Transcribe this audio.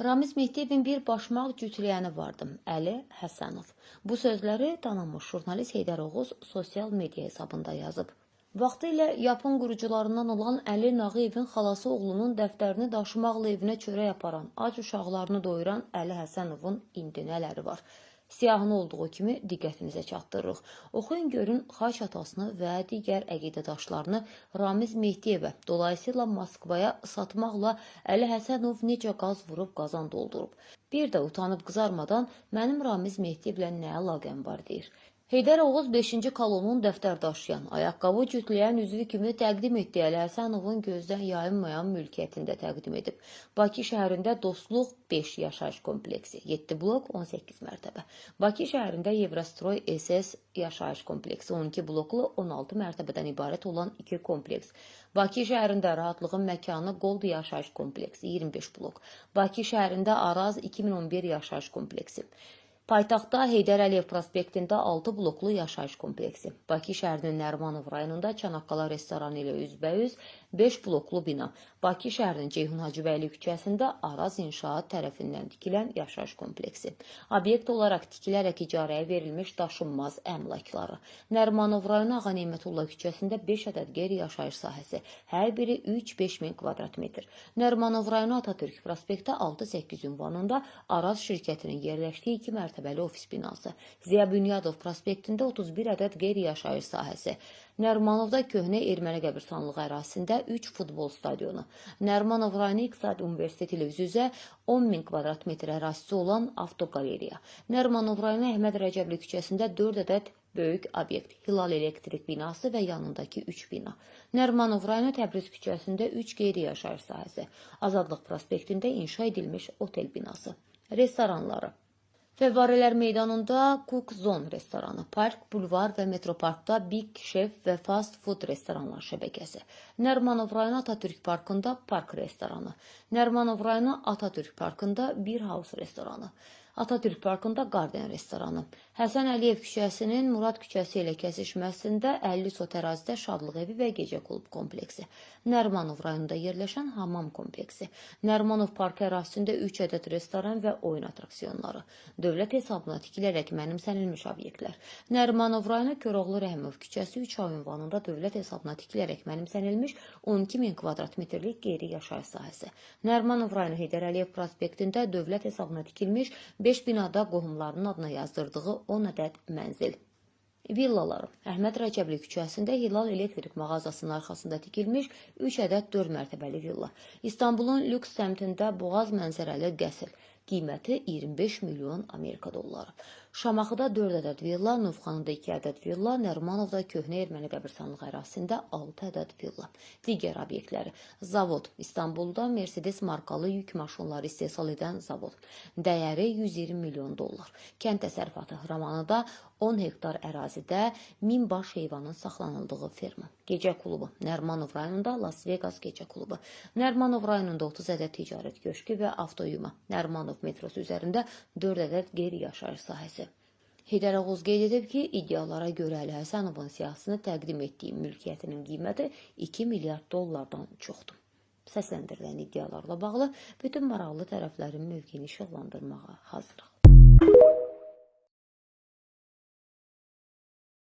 Ramiz Mehdiyevin bir başmaq cütləyəni vardı, Əli Həsənov. Bu sözləri tanınmış jurnalist Heydər Oğuz sosial media hesabında yazıb. Vaxtilə Yapon qurucularından olan Əli Nağıyevin xalası oğlunun dəftərini daşımaqla evinə çörək aparan, ac uşaqlarını doyuran Əli Həsənovun indi nələri var? Siyahını olduğu kimi diqqətinizə çatdırırıq. Oxuyun görün xaç atasını və digər əqidədaşlarını Ramiz Mehdiyevə, dolayısıyla Moskvaya satmaqla Əli Həsənov necə qaz vurub qazan doldurub. Bir də utanıb qızarmadan mənim Ramiz Mehdiyevlə nə əlaqəm var deyir. Heydər Oğuz 5-ci kolonun dəftər daşıyan, ayaqqabı cütləyən üzvü kimi təqdim etdiyi Əli Həsənovun gözdən yayınmayan mülkiyyətində təqdim edib. Bakı şəhərində Dostluq 5 yaşayış kompleksi, 7 blok 18 mərtəbə. Bakı şəhərində Evrostroy SS yaşayış kompleksi, 12 bloklu 16 mərtəbədən ibarət olan 2 kompleks. Bakı şəhərində Rahatlığın məkanı Gold yaşayış kompleksi, 25 blok. Bakı şəhərində Araz 2011 yaşayış kompleksi. Paytaxtda Heydər Əliyev prospektində 6 bloklu yaşayış kompleksi. Bakı şəhərinin Nərimanov rayonunda Çanaqqala restoranı ilə üzbəüz 5 bloklu bina. Bakı şəhərinin Ceyhun Hacıbəyli küçəsində Araz İnşaat tərəfindən tikilən yaşayış kompleksi. Obyekt olaraq tikilərək icarəyə verilmiş daşınmaz əmlakları. Nərimanov rayonu Ağa Neymətullah küçəsində 5 ədəd qeyri-yaşayış sahəsi. Hər biri 3-5 min kvadrat metr. Nərimanov rayonu Atatürk prospekti 6-8 ünvanında Araz şirkətinin yerləşdiyi 2 mərtəbəli ofis binası. Ziya Bünyadov prospektində 31 ədəd qeyri-yaşayış sahəsi. Nərimanovda köhnə erməni qəbirstanlığı ərazisində 3 futbol stadionu. Nərimanov rayonu İqtisad Universiteti ilə üz-üzə 10 min kvadrat metr ərazisi olan avtoqaleriya. Nərimanov rayonu Əhməd Rəcəbli küçəsində 4 ədəd böyük obyekt, Hilal elektrik binası və yanındakı 3 bina. Nərimanov rayonu Təbriz küçəsində 3 qeyri-yaşayış sahəsi. Azadlıq prospektində inşa edilmiş otel binası. Restoranları. Fəvvarələr meydanında Cook Zone restoranı, Park, Bulvar və Metroparkda Big Chef və Fast Food restoranlar şəbəkəsi. Nərimanov rayonu Atatürk parkında Park restoranı. Nərimanov rayonu Atatürk parkında Bir House restoranı. Atatürk parkında Garden restoranı. Həsən Əliyev küçəsinin Murad küçəsi ilə kəsişməsində 50 sot ərazidə Şadlıq evi və gecə klub kompleksi. Nərimanov rayonunda yerləşən Hamam kompleksi. Nərimanov parkı ərazisində 3 ədəd restoran və oyun atraksiyonları. Dövlət hesabına tikilərək mənimsənilmiş obyektlər. Nərimanov rayonu Köroğlu Rəhimov küçəsi 3A ünvanında dövlət hesabına tikilərək mənimsənilmiş 12 min kvadrat metrlik qeyri-yaşayış sahəsi. Nərimanov rayonu Heydər Əliyev prospektində dövlət hesabına tikilmiş 5 binada qohumlarının adına yazdırdığı 10 ədəd mənzil. Villaları. Əhməd Rəcəbli küçəsində Hilal elektrik mağazasının arxasında tikilmiş 3 ədəd 4 mərtəbəli villa. İstanbulun lüks səmtində Boğaz mənzərəli qəsr. Qiyməti 25 milyon Amerika dolları. Şamaxıda 4 ədəd villa, Novxanıda 2 ədəd villa, Nərimanovda köhnə erməni qəbirstanlığı ərazisində 6 ədəd villa. Digər obyektləri. Zavod. İstanbulda Mercedes markalı yük maşınları istehsal edən zavod. Dəyəri 120 milyon dollar. Kənd təsərrüfatı. Ramanıda 10 hektar ərazidə 1000 baş heyvanın saxlanıldığı ferma. Gecə klubu. Nərimanov rayonunda Las Vegas gecə klubu. Nərimanov rayonunda 30 ədəd ticarət köşkü və avtoyuma. Nərimanov metrosu üzərində 4 ədəd qeyri-yaşayış sahəsi. Heydər Oğuz qeyd edib ki, iddialara görə Əli Həsənovun siyahısını təqdim etdiyi mülkiyyətinin qiyməti 2 milyard dollardan çoxdur. Səsləndirilən iddialarla bağlı bütün maraqlı tərəflərin mövqeyini işıqlandırmağa hazırıq.